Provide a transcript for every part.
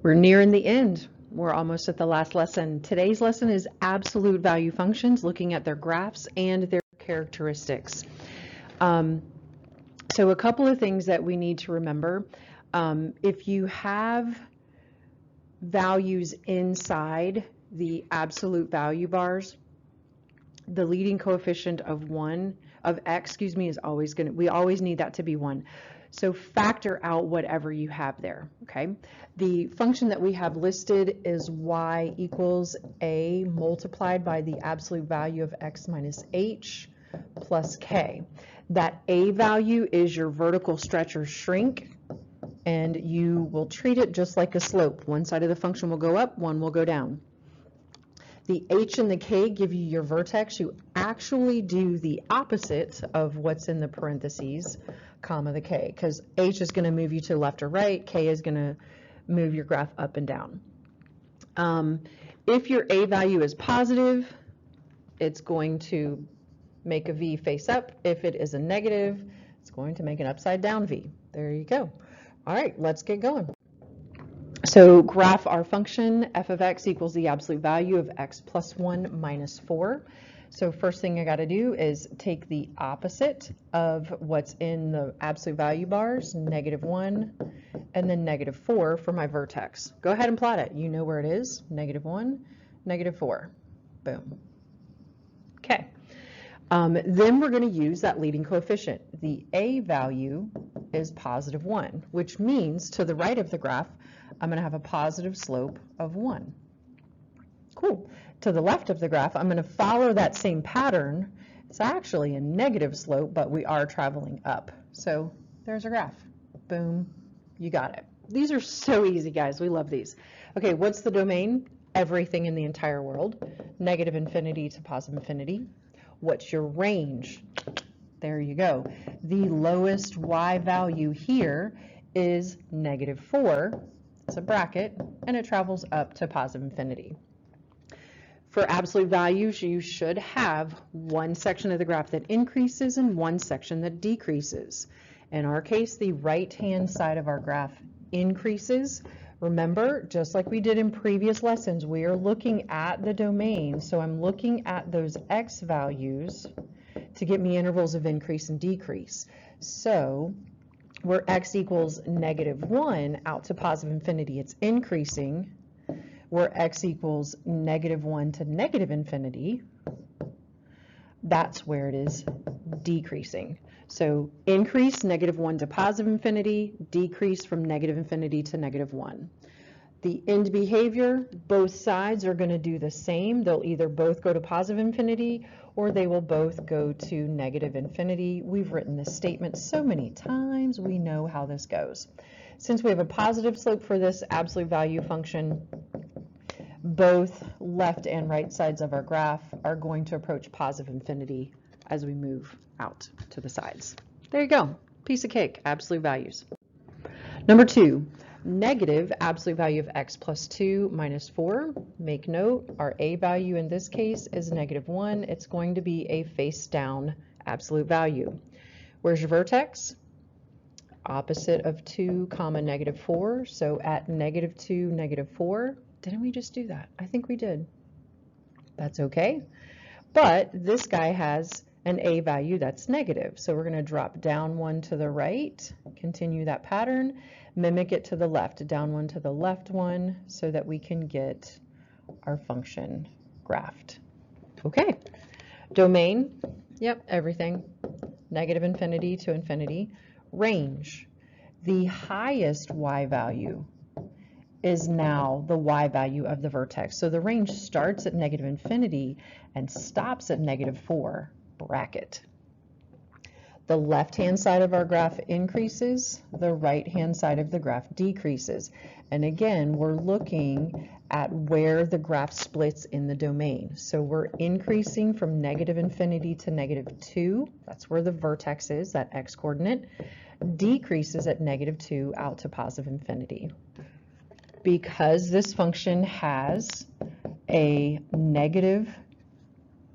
We're nearing the end. We're almost at the last lesson. Today's lesson is absolute value functions, looking at their graphs and their characteristics. So a couple of things that we need to remember. If you have values inside the absolute value bars, the leading coefficient of x, is always we always need that to be 1. So factor out whatever you have there, okay? The function that we have listed is y equals a multiplied by the absolute value of x minus h plus k. That a value is your vertical stretch or shrink, and you will treat it just like a slope. One side of the function will go up, one will go down. The h and the k give you your vertex. You actually do the opposite of what's in the parentheses, comma the k, because h is going to move you to left or right, k is going to move your graph up and down. If your a value is positive, it's going to make a V face up. If it is a negative, it's going to make an upside down V. There you go. All right, let's get going. So graph our function, f of x equals the absolute value of x plus 1 minus 4. So first thing I got to do is take the opposite of what's in the absolute value bars, -1, and then -4 for my vertex. Go ahead and plot it. You know where it is, -1, -4. Boom. Okay. Then we're going to use that leading coefficient. The a value is positive 1, which means to the right of the graph, I'm going to have a positive slope of 1. Cool. To the left of the graph, I'm going to follow that same pattern. It's actually a negative slope, but we are traveling up. So there's our graph. Boom. You got it. These are so easy, guys. We love these. Okay, what's the domain? Everything in the entire world. -infinity to positive infinity. What's your range? There you go. The lowest y value here is -4. It's a bracket, and it travels up to positive infinity. For absolute values, you should have one section of the graph that increases and one section that decreases. In our case, the right-hand side of our graph increases. Remember, just like we did in previous lessons, we are looking at the domain. So I'm looking at those x values to get me intervals of increase and decrease. So where x equals -1 out to positive infinity, it's increasing. Where x equals -1 to negative infinity, that's where it is decreasing. So increase -1 to positive infinity, decrease from negative infinity to -1. The end behavior, both sides are going to do the same. They'll either both go to positive infinity or they will both go to negative infinity. We've written this statement so many times, we know how this goes. Since we have a positive slope for this absolute value function, both left and right sides of our graph are going to approach positive infinity as we move out to the sides. There you go. Piece of cake, absolute values. Number 2, negative absolute value of x plus 2 minus 4. Make note, our a value in this case is -1. It's going to be a face down absolute value. Where's your vertex? Opposite of 2, -4. So at -2, -4. Didn't we just do that? I think we did. That's okay. But this guy has an a value that's negative. So we're going to drop down 1 to the right, continue that pattern, mimic it to the left, down 1 to the left 1, so that we can get our function graphed. Okay. Domain, yep, everything. -infinity to infinity. Range, the highest y value is now the y value of the vertex. So the range starts at -infinity and stops at -4, bracket. The left-hand side of our graph increases, the right-hand side of the graph decreases. And again, we're looking at where the graph splits in the domain. So we're increasing from -infinity to -2. That's where the vertex is, that x coordinate. Decreases at -2 out to positive infinity. Because this function has a negative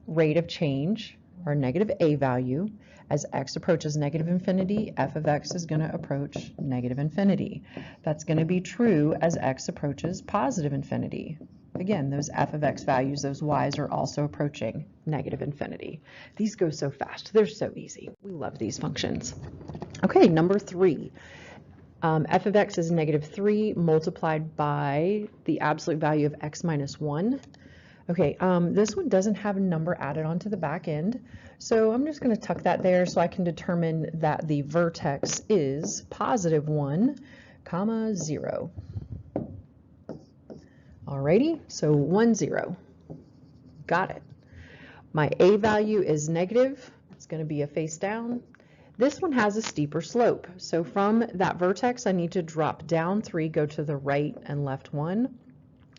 rate of change, or negative a value, As x approaches negative infinity, f of x is going to approach negative infinity. That's going to be true as x approaches positive infinity. Again, those f of x values, those y's, are also approaching negative infinity. These go so fast. They're so easy. We love these functions. Okay, number 3. F of x is -3 multiplied by the absolute value of x minus 1. Okay, this one doesn't have a number added onto the back end, so I'm just going to tuck that there so I can determine that the vertex is +1, 0. Alrighty, so 1, 0. Got it. My a value is negative. It's going to be a face down. This one has a steeper slope, so from that vertex I need to drop down 3, go to the right and left 1.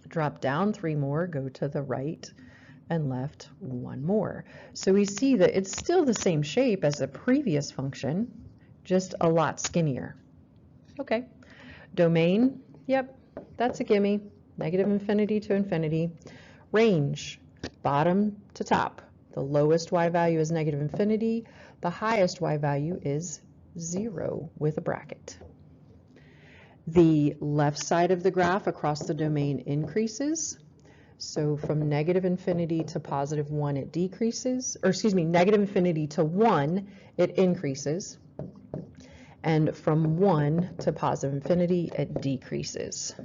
Drop down 3 more, go to the right and left 1 more. So we see that it's still the same shape as the previous function, just a lot skinnier. Okay, domain, yep, that's a gimme, negative infinity to infinity. Range, bottom to top. The lowest y value is negative infinity, the highest y value is 0 with a bracket. The left side of the graph across the domain increases. So from negative infinity to +1 it decreases, or excuse me, negative infinity to 1 it increases. And from 1 to positive infinity it decreases.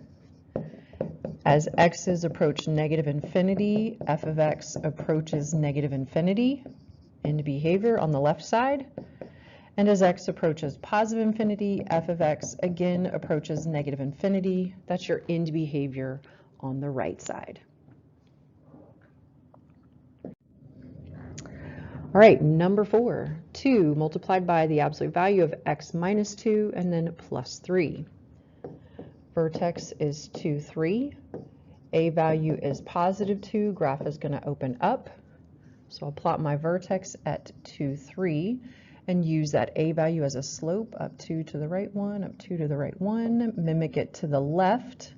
As x's approach negative infinity, f of x approaches negative infinity in behavior on the left side. And as x approaches positive infinity, f of x again approaches negative infinity. That's your end behavior on the right side. All right, number 4, 2 multiplied by the absolute value of x minus 2 and then +3. Vertex is 2, 3. A value is +2. Graph is going to open up. So I'll plot my vertex at 2, 3. And use that a value as a slope, up 2 to the right 1, up 2 to the right 1, mimic it to the left,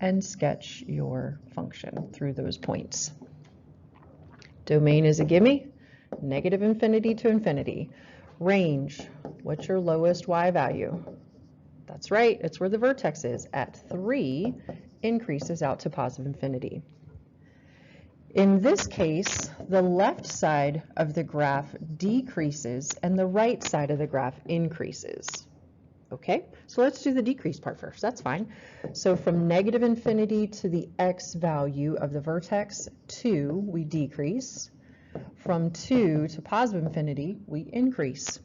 and sketch your function through those points. Domain is a gimme, negative infinity to infinity. Range, what's your lowest y value? That's right, it's where the vertex is, at 3, increases out to positive infinity. In this case, the left side of the graph decreases and the right side of the graph increases. Okay, so let's do the decrease part first. That's fine. So from negative infinity to the x value of the vertex 2, we decrease. From 2 to positive infinity, we increase.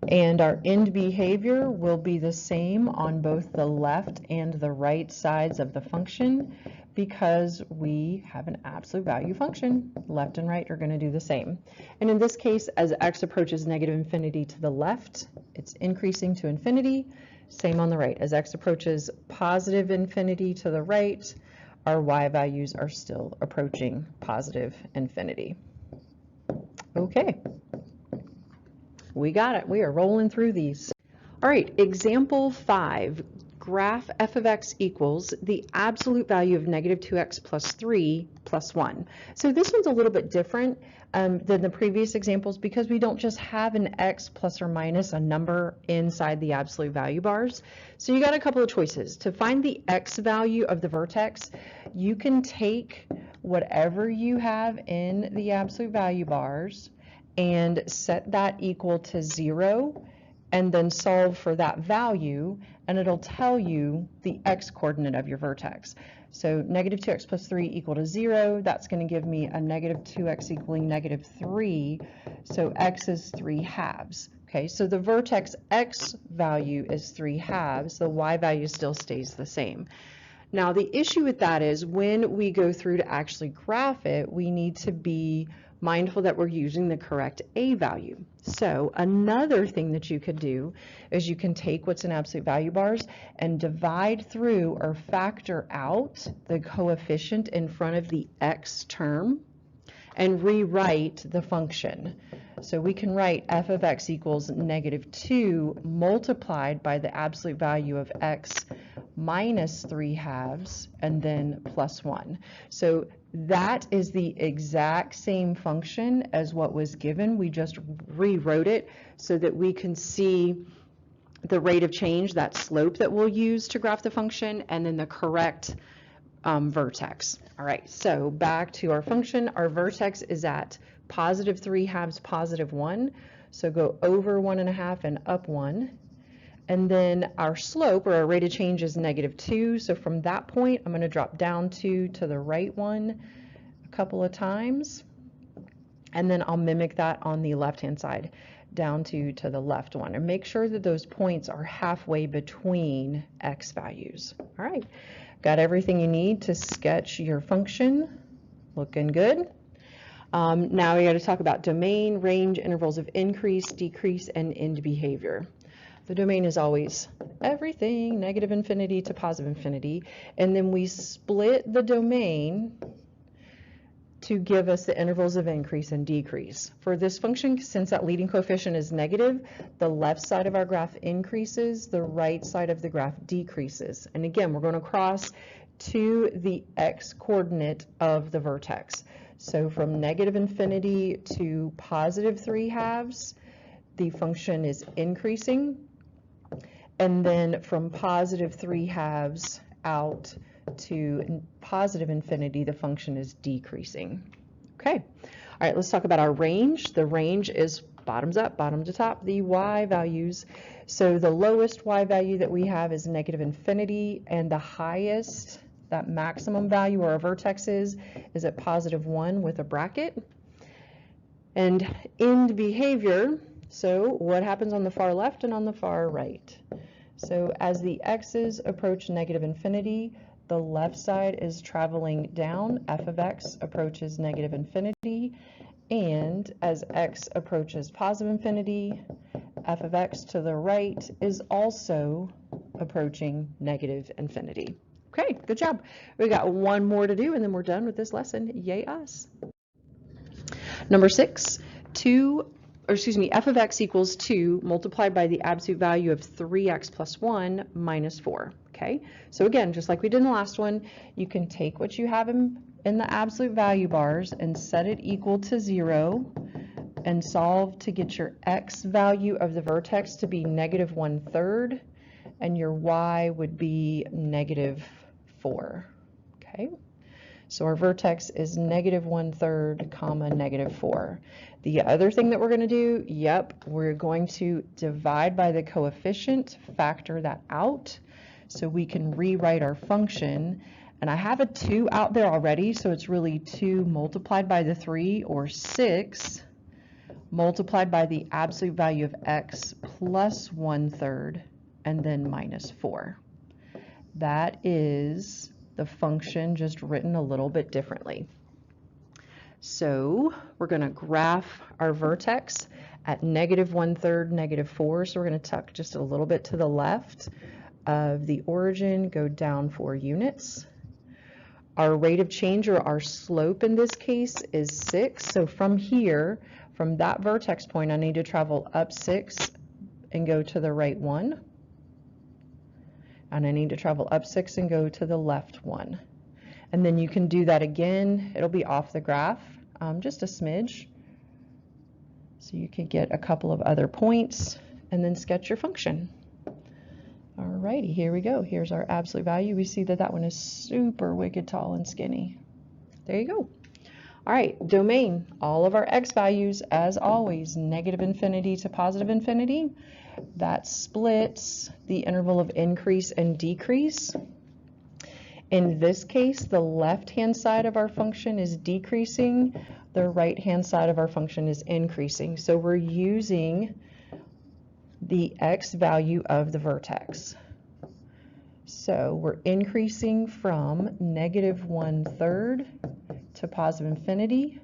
And our end behavior will be the same on both the left and the right sides of the function, because we have an absolute value function. Left and right are going to do the same. And in this case, as x approaches negative infinity to the left, it's increasing to infinity. Same on the right. As x approaches positive infinity to the right, our y values are still approaching positive infinity. Okay, we got it. We are rolling through these. All right, example 5. Graph f of x equals the absolute value of -2x plus 3 plus 1. So this one's a little bit different than the previous examples because we don't just have an x plus or minus a number inside the absolute value bars. So you got a couple of choices. To find the x value of the vertex, you can take whatever you have in the absolute value bars and set that equal to 0, and then solve for that value, and it'll tell you the x coordinate of your vertex. So -2x plus 3 equal to 0, that's going to give me a -2x equaling -3, so x is 3/2. Okay, so the vertex x value is 3/2, the y value still stays the same. Now the issue with that is when we go through to actually graph it, we need to be mindful that we're using the correct a value. So another thing that you could do is you can take what's in absolute value bars and divide through or factor out the coefficient in front of the x term and rewrite the function. So we can write f of x equals -2 multiplied by the absolute value of x minus 3/2, and then plus 1. So that is the exact same function as what was given. We just rewrote it so that we can see the rate of change, that slope that we'll use to graph the function, and then the correct vertex. All right, so back to our function. Our vertex is at positive 3/2, positive 1. So go over 1.5 and up 1. And then our slope, or our rate of change, is -2. So from that point, I'm going to drop down 2 to the right 1 a couple of times. And then I'll mimic that on the left-hand side, down 2 to the left 1. And make sure that those points are halfway between x values. All right, got everything you need to sketch your function. Looking good. Now we got to talk about domain, range, intervals of increase, decrease, and end behavior. The domain is always everything, negative infinity to positive infinity, and then we split the domain to give us the intervals of increase and decrease. For this function, since that leading coefficient is negative, the left side of our graph increases, the right side of the graph decreases. And again, we're going to cross to the x coordinate of the vertex. So from negative infinity to positive 3/2, the function is increasing. And then from positive 3/2 out to positive infinity, the function is decreasing. Okay, all right, let's talk about our range. The range is bottoms up, bottom to top, the y values. So the lowest y value that we have is negative infinity, and the highest, that maximum value where our vertex is at positive 1 with a bracket. And end behavior, so what happens on the far left and on the far right? So as the x's approach negative infinity, the left side is traveling down, f of x approaches negative infinity, and as x approaches positive infinity, f of x to the right is also approaching negative infinity. Okay, good job. We got one more to do and then we're done with this lesson. Yay us. Number 6, f of x equals 2 multiplied by the absolute value of 3x plus 1 minus 4. Okay, so again, just like we did in the last one, you can take what you have in the absolute value bars and set it equal to 0 and solve to get your x value of the vertex to be negative 1/3 and your y would be negative 4. Okay, so our vertex is negative 1/3 comma negative 4. The other thing that we're going to do, we're going to divide by the coefficient, factor that out, so we can rewrite our function. And I have a 2 out there already, so it's really 2 multiplied by the 3, or 6 multiplied by the absolute value of x plus 1/3 and then minus 4. That is the function just written a little bit differently. So we're going to graph our vertex at negative 1/3, negative 4. So we're going to tuck just a little bit to the left of the origin, go down 4 units. Our rate of change, or our slope in this case, is 6. So from here, from that vertex point, I need to travel up 6 and go to the right 1. And I need to travel up 6 and go to the left 1. And then you can do that again. It'll be off the graph, just a smidge. So you could get a couple of other points and then sketch your function. Alrighty, here we go. Here's our absolute value. We see that that one is super wicked tall and skinny. There you go. All right, domain, all of our x values, as always, negative infinity to positive infinity. That splits the interval of increase and decrease. In this case, the left-hand side of our function is decreasing. The right-hand side of our function is increasing. So we're using the x value of the vertex. So we're increasing from negative 1/3 to positive infinity,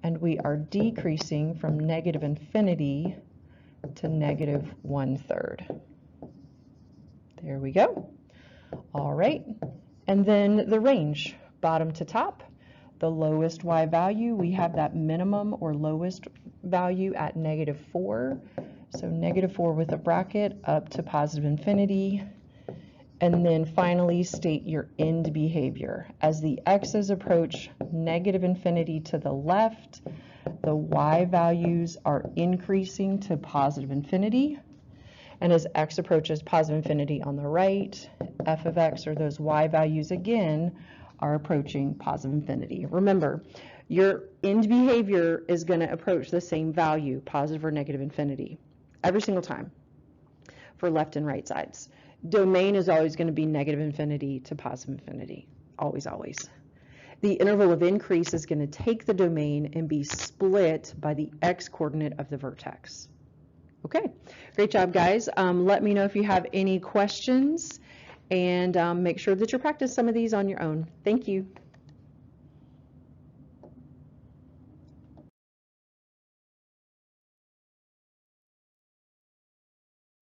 and we are decreasing from negative infinity to negative 1/3. There we go. All right, and then the range, bottom to top. The lowest y value, we have that minimum or lowest value at negative 4. So negative 4 with a bracket up to positive infinity. And then finally state your end behavior. As the x's approach negative infinity to the left, the y values are increasing to positive infinity. And as x approaches positive infinity on the right, f of x, or those y values again, are approaching positive infinity. Remember, your end behavior is going to approach the same value, positive or negative infinity, every single time for left and right sides. Domain is always going to be negative infinity to positive infinity, always, always. The interval of increase is going to take the domain and be split by the x coordinate of the vertex. Okay, great job, guys. Let me know if you have any questions, and make sure that you practice some of these on your own. Thank you.